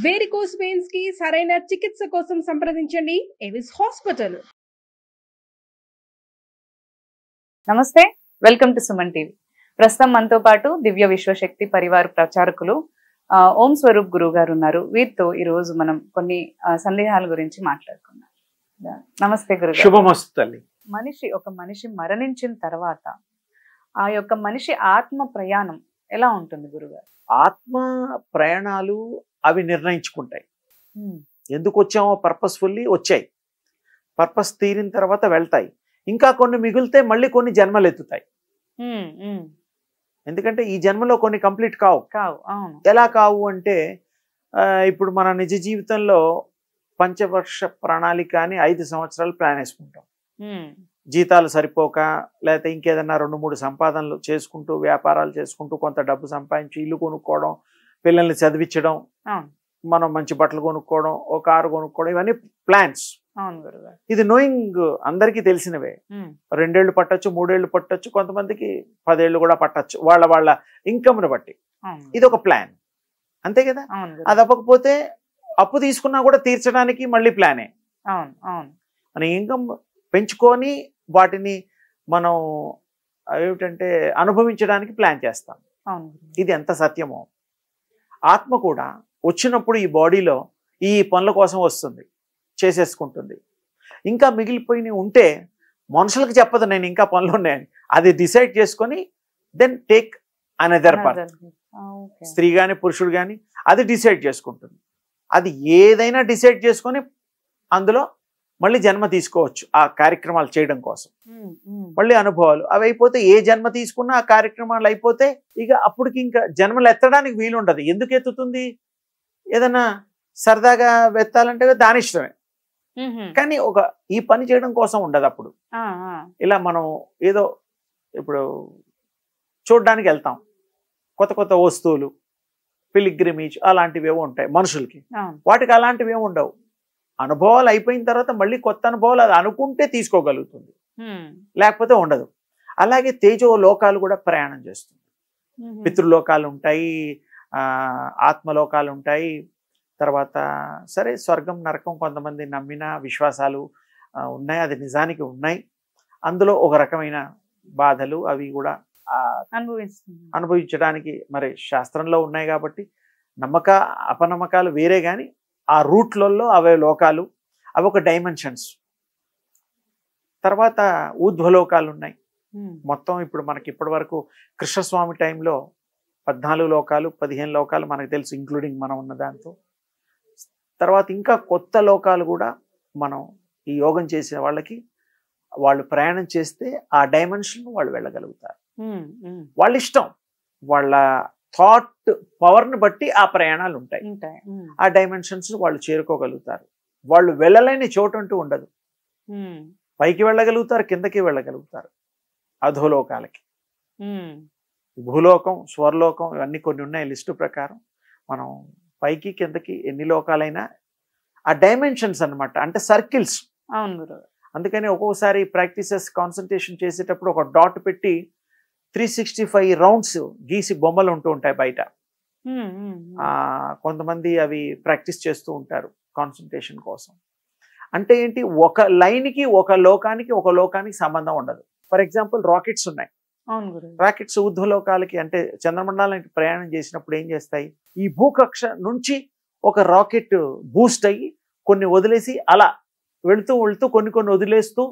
Varicose veins కి సరైన చికిత్స కోసం సంప్రదించండి ఎవిస్ హాస్పిటల్. నమస్తే, వెల్కమ్ టు సుమన్ టీవీ. ప్రస్తుతం మనతో పాటు దివ్య విశ్వశక్తి పరివార ప్రచారకులు ఓం స్వరూప్ గురువు గారు ఉన్నారు. వీరితో ఈ రోజు మనం కొన్ని సందేహాల గురించి మాట్లాడుకుందాం. నమస్తే గురువు. శుభమస్తు తల్లి. ఒక మనిషి మరణించిన తర్వాత ఆ యొక్క మనిషి ఆత్మ ప్రయాణం ఎలా ఉంటుంది గురుగారు? ఆత్మ ప్రయాణాలు అవి నిర్ణయించుకుంటాయి. ఎందుకు వచ్చామో పర్పస్ఫుల్లీ వచ్చాయి, పర్పస్ తీరిన తర్వాత వెళ్తాయి. ఇంకా కొన్ని మిగిలితే మళ్ళీ కొన్ని జన్మలు ఎత్తుతాయి. ఎందుకంటే ఈ జన్మలో కొన్ని కంప్లీట్ కావు. ఎలా కావు అంటే ఇప్పుడు మన నిజ జీవితంలో పంచవర్ష ప్రణాళిక అని 5 సంవత్సరాలు ప్లాన్ వేసుకుంటాం. జీతాలు సరిపోక లేకపోతే ఇంకేదన్నా 2-3 సంపాదనలు చేసుకుంటూ వ్యాపారాలు చేసుకుంటూ కొంత డబ్బు సంపాదించి ఇల్లు కొనుక్కోవడం, పిల్లల్ని చదివించడం, మనం మంచి బట్టలు కొనుక్కోవడం, ఒక కారు కొనుక్కోవడం, ఇవన్నీ ప్లాన్స్. ఇది నోయింగ్ అందరికీ తెలిసినవే. 2 ఏళ్ళు పట్టచ్చు, 3 ఏళ్ళు పట్టచ్చు, కొంతమందికి 10 ఏళ్ళు కూడా పట్టచ్చు, వాళ్ళ ఇన్కమ్ని బట్టి. ఇది ఒక ప్లాన్, అంతే కదా. అది అవ్వకపోతే అప్పు తీసుకున్నా కూడా తీర్చడానికి మళ్ళీ ప్లానే. మన ఇన్కమ్ పెంచుకొని వాటిని మనం ఏమిటంటే అనుభవించడానికి ప్లాన్ చేస్తాం. ఇది ఎంత సత్యమో ఆత్మ కూడా వచ్చినప్పుడు ఈ బాడీలో ఈ పనుల కోసం వస్తుంది, చేసేసుకుంటుంది. ఇంకా మిగిలిపోయినవి ఉంటే మనుషులకు చెప్పదు నేను ఇంకా పనులు ఉన్నాయని. అది డిసైడ్ చేసుకొని దెన్ టేక్ అనదర్ పర్సన్, స్త్రీ కానీ పురుషుడు కానీ అది డిసైడ్ చేసుకుంటుంది. అది ఏదైనా డిసైడ్ చేసుకొని అందులో మళ్ళీ జన్మ తీసుకోవచ్చు ఆ కార్యక్రమాలు చేయడం కోసం. మళ్ళీ అనుభవాలు అవి అయిపోతే ఏ జన్మ తీసుకున్నా ఆ కార్యక్రమాలు అయిపోతే ఇక అప్పటికి ఇంకా జన్మలు ఎత్తడానికి వీలుండదు. ఎందుకు ఎత్తుతుంది? ఏదైనా సరదాగా ఎత్తాలంటే దాని ఇష్టమే, కానీ ఈ పని చేయడం కోసం ఉండదు. అప్పుడు ఇలా మనం ఏదో ఇప్పుడు చూడడానికి వెళ్తాం, కొత్త కొత్త వస్తువులు, పిలిగ్రిమేజ్ అలాంటివి ఏవో ఉంటాయి మనుషులకి. వాటికి అలాంటివి ఏమి ఉండవు. అనుభవాలు అయిపోయిన తర్వాత మళ్ళీ కొత్త అనుభవాలు అది అనుకుంటే తీసుకోగలుగుతుంది, లేకపోతే ఉండదు. అలాగే తేజో లోకాలు కూడా ప్రయాణం చేస్తుంది. పితృలోకాలు ఉంటాయి, ఆత్మలోకాలు ఉంటాయి. తర్వాత సరే స్వర్గం నరకం కొంతమంది నమ్మిన విశ్వాసాలు ఉన్నాయి, అది నిజానికి ఉన్నాయి. అందులో ఒక రకమైన బాధలు అవి కూడా అనుభవించడానికి మరి శాస్త్రంలో ఉన్నాయి కాబట్టి నమ్మక అపనమ్మకాలు వేరే, కానీ ఆ రూట్లలో అవే లోకాలు, అవి ఒక డైమెన్షన్స్. తర్వాత ఊర్ధ్వలోకాలు ఉన్నాయి మొత్తం. ఇప్పుడు మనకి ఇప్పటి వరకు కృష్ణస్వామి టైంలో 14 లోకాలు 15 లోకాలు మనకు తెలుసు, ఇంక్లూడింగ్ మనం ఉన్న దాంతో. తర్వాత ఇంకా కొత్త లోకాలు కూడా మనం ఈ యోగం చేసే వాళ్ళకి వాళ్ళు ప్రయాణం చేస్తే ఆ డైమెన్షన్ వాళ్ళు వెళ్ళగలుగుతారు. వాళ్ళ ఇష్టం, వాళ్ళ థాట్ పవర్ని బట్టి ఆ ప్రయాణాలు ఉంటాయి. ఆ డైమెన్షన్స్ వాళ్ళు చేరుకోగలుగుతారు. వాళ్ళు వెళ్ళలేని చోటు అంటూ ఉండదు. పైకి వెళ్ళగలుగుతారు, కిందకి వెళ్ళగలుగుతారు, అధోలోకాలకి. భూలోకం, స్వర్లోకం ఇవన్నీ కొన్ని ఉన్నాయి లిస్టు ప్రకారం. మనం పైకి కిందకి ఎన్ని లోకాలైనా ఆ డైమెన్షన్స్ అన్నమాట, అంటే సర్కిల్స్. అందుకని ఒక్కొక్కసారి ప్రాక్టీసెస్ కాన్సన్ట్రేషన్ చేసేటప్పుడు ఒక డాట్ పెట్టి 365 రౌండ్స్ గీసి బొమ్మలు ఉంటూ ఉంటాయి బయట. కొంతమంది అవి ప్రాక్టీస్ చేస్తూ ఉంటారు కాన్సన్ట్రేషన్ కోసం. అంటే ఏంటి, ఒక లైన్కి ఒక లోకానికి సంబంధం ఉండదు. ఫర్ ఎగ్జాంపుల్ రాకెట్స్ ఉన్నాయి. రాకెట్స్ ఊర్ధ్వలోకాలకి అంటే చంద్రమండలానికి ప్రయాణం చేసినప్పుడు ఏం చేస్తాయి, ఈ భూకక్ష నుంచి ఒక రాకెట్ బూస్ట్ అయ్యి కొన్ని వదిలేసి అలా వెళుతూ కొన్ని వదిలేస్తూ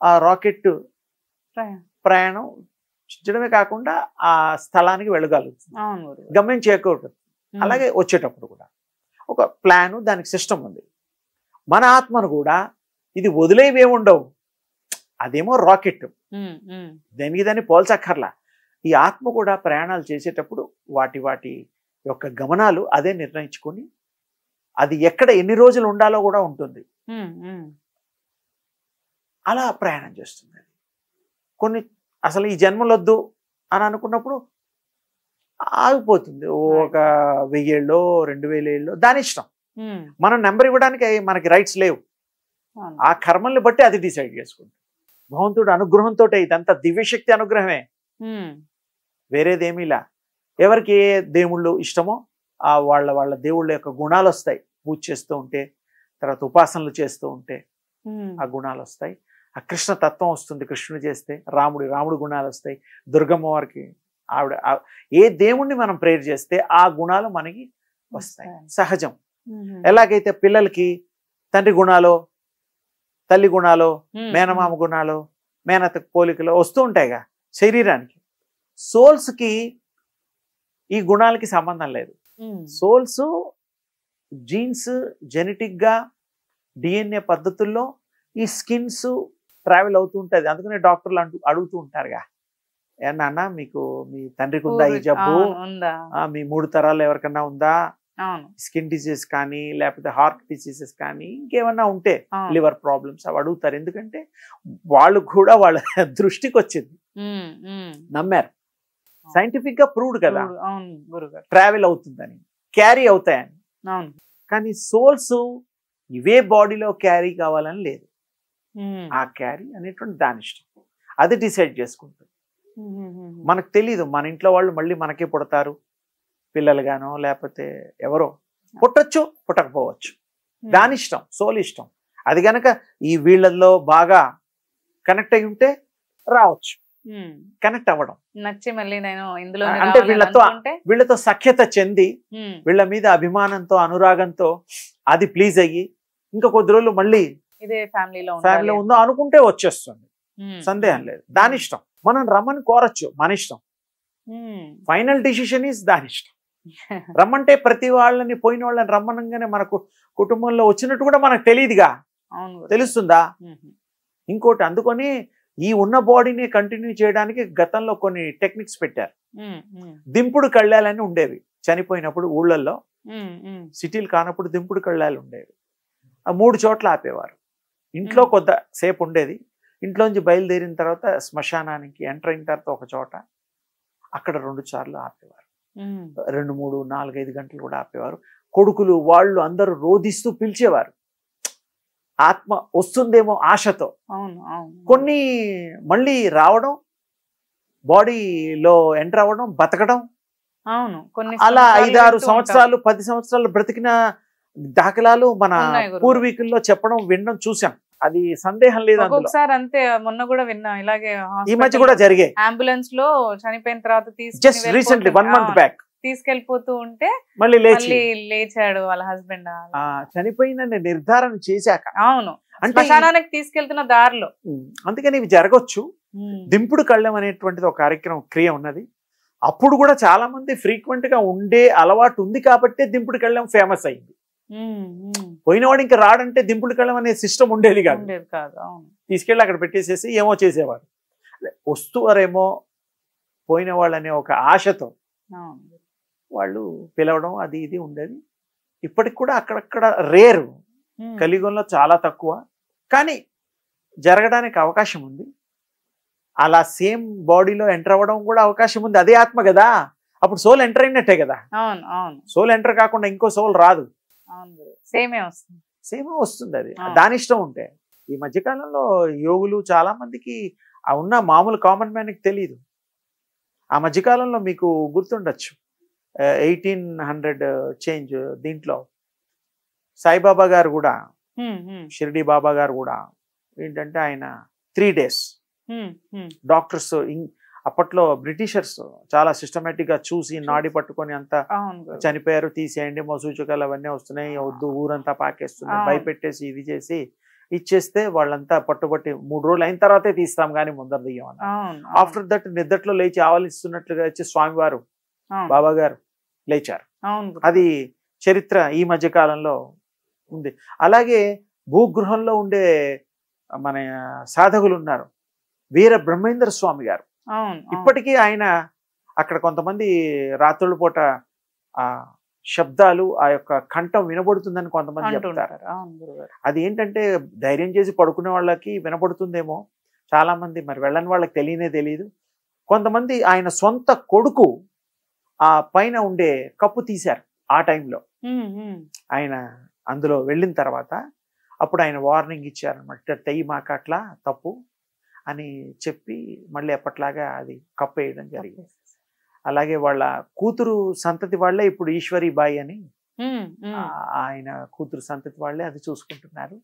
ఆ రాకెట్ ప్రయాణం చేయడమే కాకుండా ఆ స్థలానికి వెళ్ళగలుగుతుంది, గమ్యం చేకూరుతుంది. అలాగే వచ్చేటప్పుడు కూడా ఒక ప్లాను, దానికి సిస్టమ్ ఉంది. మన ఆత్మను కూడా ఇది వదిలేవేముండవు, అదేమో రాకెట్, దాన్ని పోల్చక్కర్లా. ఈ ఆత్మ కూడా ప్రయాణాలు చేసేటప్పుడు వాటి యొక్క గమనాలు అదే నిర్ణయించుకొని అది ఎక్కడ ఎన్ని రోజులు ఉండాలో కూడా ఉంటుంది. అలా ప్రయాణం చేస్తుంది. కొన్ని అసలు ఈ జన్మలొద్దు అని అనుకున్నప్పుడు ఆగిపోతుంది. ఒక 1000 ఏళ్ళో 2000 ఏళ్ళో దాని ఇష్టం. మనం నెంబర్ ఇవ్వడానికి మనకి రైట్స్ లేవు. ఆ కర్మల్ని బట్టి అది డిసైడ్ చేసుకుంటాం. భగవంతుడు అనుగ్రహంతో ఇదంతా దివ్యశక్తి అనుగ్రహమే, వేరేదేమీలా. ఎవరికి ఏ దేవుళ్ళు ఇష్టమో వాళ్ళ వాళ్ళ దేవుళ్ళ యొక్క గుణాలు వస్తాయి పూజ చేస్తూ ఉంటే, తర్వాత ఉపాసనలు చేస్తూ ఉంటే ఆ గుణాలు వస్తాయి. ఆ కృష్ణ తత్వం వస్తుంది కృష్ణుడు చేస్తే, రాముడి గుణాలు వస్తాయి, దుర్గమ్మ వారికి ఆవిడ ఏ దేవుణ్ణి మనం ప్రేయర్ చేస్తే ఆ గుణాలు మనకి వస్తాయి, సహజం. ఎలాగైతే పిల్లలకి తండ్రి గుణాలు, తల్లి గుణాలు, మేనమామ గుణాలు, మేనత పోలికలు వస్తూ ఉంటాయిగా శరీరానికి. సోల్స్కి ఈ గుణాలకి సంబంధం లేదు. సోల్స్ జీన్స్ జెనెటిక్గా డిఎన్ఏ పద్ధతుల్లో ఈ స్కిన్స్ ట్రావెల్ అవుతూ ఉంటుంది. అందుకనే డాక్టర్లు అడుగుతూ ఉంటారుగా, ఏమన్నా మీకు మీ తండ్రికి ఉందా ఈ జబ్బు, మీ 3 తరాలు ఎవరికన్నా ఉందా, స్కిన్ డిసీజ్ కానీ లేకపోతే హార్ట్ డిసీజెస్ కానీ ఇంకేమన్నా ఉంటే, లివర్ ప్రాబ్లమ్స్, అవి అడుగుతారు. ఎందుకంటే వాళ్ళు కూడా వాళ్ళ దృష్టికి వచ్చింది, నమ్మారు, సైంటిఫిక్ గా ప్రూవ్డ్ కదా, ట్రావెల్ అవుతుందని, క్యారీ అవుతాయని. కానీ సోల్స్ ఇవే బాడీలో క్యారీ కావాలని లేదు. ఆ క్యారీ అనేటువంటి దాని ఇష్టం, అది డిసైడ్ చేసుకుంటుంది. మనకు తెలీదు, మన ఇంట్లో వాళ్ళు మళ్ళీ మనకే పుడతారు, పిల్లలుగానో లేకపోతే ఎవరో పుట్టచ్చు, పుట్టకపోవచ్చు, దాని ఇష్టం, సోల్ ఇష్టం. అది గనక ఈ వీళ్ళల్లో బాగా కనెక్ట్ అయి ఉంటే రావచ్చు, కనెక్ట్ అవ్వడం నచ్చి మళ్ళీ నేను ఇందులో అంటే వీళ్ళతో సఖ్యత చెంది వీళ్ళ మీద అభిమానంతో అనురాగంతో అది ప్లీజ్ అయ్యి ఇంకా కొద్ది రోజులు మళ్ళీ ఇదే ఫ్యామిలీలో ఉందో అనుకుంటే వచ్చేస్తుంది, సందేహం లేదు. దాని ఇష్టం. మనం రమ్మని కోరచ్చు, మన ఇష్టం. ఫైనల్ డిసిషన్ ఈజ్ దాని ఇష్టం. రమ్మంటే ప్రతి వాళ్ళని, పోయిన వాళ్ళని రమ్మనంగానే మనకు కుటుంబంలో వచ్చినట్టు కూడా మనకు తెలియదుగా, తెలుస్తుందా? ఇంకోటి, అందుకని ఈ ఉన్న బాడీని కంటిన్యూ చేయడానికి గతంలో కొన్ని టెక్నిక్స్ పెట్టారు. దింపుడు కళ్ళాలని ఉండేవి చనిపోయినప్పుడు ఊళ్ళల్లో, సిటీలు కానప్పుడు దింపుడు కళ్ళాలు ఉండేవి. ఆ 3 చోట్ల ఆపేవారు. ఇంట్లో కొద్ది సేపు ఉండేది, ఇంట్లోంచి బయలుదేరిన తర్వాత శ్మశానానికి ఎంటర్ అయిన తర్వాత ఒక చోట, అక్కడ 2 సార్లు ఆపేవారు. 2, 3, 4, 5 గంటలు కూడా ఆపేవారు. కొడుకులు వాళ్ళు అందరూ రోధిస్తూ పిలిచేవారు, ఆత్మ వస్తుందేమో ఆశతో. కొన్ని మళ్ళీ రావడం, బాడీలో ఎంటర్ అవ్వడం, బతకడం, అలా 5-6 సంవత్సరాలు 10 సంవత్సరాలు బ్రతికిన దాఖలాలు మన పూర్వీకుల్లో చెప్పడం వినడం చూసాం. అది సందేహం లేదు. ఒకసారి అంతే, మొన్న కూడా విన్నా ఇలాగే, ఈ మధ్య కూడా జరిగాయి. అంబులెన్స్ లో చనిపోయిన తర్వాత జస్ట్ రీసెంట్లీ 1 month బ్యాక్ తీసుకెళ్లిపోతూ ఉంటే మళ్ళీ లేచాడు వాళ్ళ హస్బెండ్, చనిపోయిందని నిర్ధారణ చేశాక. అవును, శ్మశానానికి తీసుకెళ్తున్న దారిలో. అందుకని ఇవి జరగచ్చు. దింపుడు కళ్ళం అనేటువంటిది ఒక కార్యక్రమం, క్రియ ఉన్నది. అప్పుడు కూడా చాలా మంది ఫ్రీక్వెంట్ గా ఉండే అలవాటు ఉంది కాబట్టి దింపుడు కళ్ళం ఫేమస్ అయింది. పోయినవాడు ఇంకా రాడంటే దింపుడు కళ్ళం అనే సిస్టమ్ ఉండేది కాదు. తీసుకెళ్ళి అక్కడ పెట్టేసేసి ఏమో చేసేవారు. వస్తువారేమో పోయిన వాళ్ళు అనే ఒక ఆశతో వాళ్ళు పిలవడం అది ఇది ఉండేది. ఇప్పటికి కూడా అక్కడక్కడ రేరు, కలియుగంలో చాలా తక్కువ, కానీ జరగడానికి అవకాశం ఉంది. అలా సేమ్ బాడీలో ఎంటర్ అవ్వడం కూడా అవకాశం ఉంది. అదే ఆత్మ కదా, అప్పుడు సోల్ ఎంటర్ అయినట్టే కదా. సోల్ ఎంటర్ కాకుండా ఇంకో సోల్ రాదు, సేమే వస్తుంది. అది దాని ఇష్టం ఉంటే. ఈ మధ్యకాలంలో యోగులు చాలా మందికి ఉన్న మామూలు కామన్ మ్యాన్కి తెలియదు. ఆ మధ్యకాలంలో మీకు గుర్తుండొచ్చు, 1800 చేంజ్ దీంట్లో సాయిబాబా గారు కూడా, షిర్డీ బాబా గారు కూడా ఏంటంటే ఆయన 3 days డాక్టర్స్, అప్పట్లో బ్రిటిషర్స్ చాలా సిస్టమేటిక్ గా చూసి నాడి పట్టుకొని అంతా చనిపోయారు, తీసేయండి, సూచకాలు అవన్నీ వస్తున్నాయి, వద్దు, ఊరంతా పాకేస్తున్నాయి, భయపెట్టేసి ఇది చేసి ఇచ్చేస్తే వాళ్ళంతా పట్టుబట్టి 3 రోజులు అయిన తర్వాతే తీస్తాం కానీ ముందర దియ్యమని. ఆఫ్టర్ దట్ నిద్దట్లో లేచి ఆవలిస్తున్నట్లుగా వచ్చి స్వామివారు బాబా గారు లేచారు. అది చరిత్ర ఈ మధ్య కాలంలో ఉంది. అలాగే భూగృహంలో ఉండే మన సాధకులు ఉన్నారు, వీర బ్రహ్మేంద్ర స్వామి గారు. ఇప్పటికీ ఆయన అక్కడ కొంతమంది రాత్రుల పూట ఆ శబ్దాలు, ఆ యొక్క కంఠం వినబడుతుందని కొంతమంది చెప్తారు. అది ఏంటంటే ధైర్యం చేసి పడుకునే వాళ్ళకి వినబడుతుందేమో, చాలా మంది మరి వెళ్ళని వాళ్ళకి తెలియదు. కొంతమంది ఆయన సొంత కొడుకు ఆ పైన ఉండే కప్పు తీశారు ఆ టైంలో. ఆయన అందులో వెళ్ళిన తర్వాత అప్పుడు ఆయన వార్నింగ్ ఇచ్చారనమాట, తెయ్యి మాక అట్లా తప్పు అని చెప్పి మళ్ళీ ఎప్పట్లాగా అది కప్పేయడం జరిగింది. అలాగే వాళ్ళ కూతురు సంతతి వాళ్ళే ఇప్పుడు ఈశ్వరి బాయి అని ఆయన కూతురు సంతతి వాళ్ళే అది చూసుకుంటున్నారు.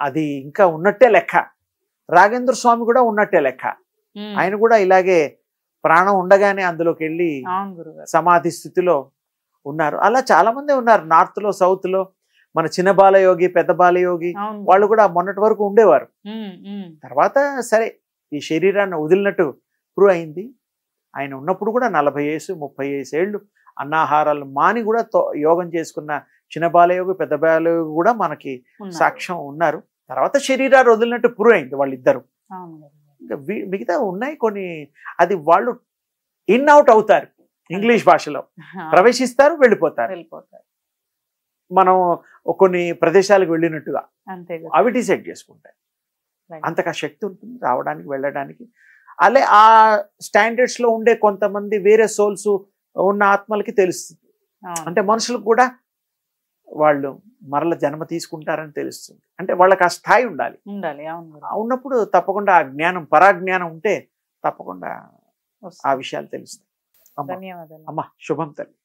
అది ఇంకా ఉన్నట్టే లెక్క. రాఘేంద్ర స్వామి కూడా ఉన్నట్టే లెక్క. ఆయన కూడా ఇలాగే ప్రాణం ఉండగానే అందులోకి వెళ్ళి సమాధి స్థితిలో ఉన్నారు. అలా చాలా మంది ఉన్నారు నార్త్ లో, సౌత్ లో. మన చిన్న బాలయోగి, పెద్ద బాలయోగి వాళ్ళు కూడా మొన్నటి వరకు ఉండేవారు. తర్వాత సరే ఈ శరీరాన్ని వదిలినట్టు ప్రూవ్ అయింది. ఆయన ఉన్నప్పుడు కూడా 40 ఏళ్ళు 30 ఏళ్ళు అన్నాహారాలు మాని కూడా యోగం చేసుకున్న చిన్న బాలయోగి, పెద్ద బాలయోగి కూడా మనకి సాక్ష్యం ఉన్నారు. తర్వాత శరీరాలు వదిలినట్టు ప్రూవ్ అయింది వాళ్ళిద్దరు. ఇంకా మిగతా ఉన్నాయి కొన్ని. అది వాళ్ళు ఇన్ అవుట్ అవుతారు, ఇంగ్లీష్ భాషలో ప్రవేశిస్తారు, వెళ్ళిపోతారు. మనం కొన్ని ప్రదేశాలకు వెళ్ళినట్టుగా అవి డిసైడ్ చేసుకుంటాయి. అంతగా శక్తి ఉంటుంది రావడానికి, వెళ్ళడానికి. అలే ఆ స్టాండర్డ్స్ లో ఉండే కొంతమంది వేరే సోల్స్ ఉన్న ఆత్మలకి తెలుస్తుంది. అంటే మనుషులకు కూడా వాళ్ళు మరల జన్మ తీసుకుంటారని తెలుస్తుంది. అంటే వాళ్ళకి ఆ స్థాయి ఉండాలి. ఉన్నప్పుడు తప్పకుండా ఆ జ్ఞానం, పరాజ్ఞానం ఉంటే తప్పకుండా ఆ విషయాలు తెలుస్తాయి. ధన్యవాదాలు. అమ్మా శుభం తల్లి.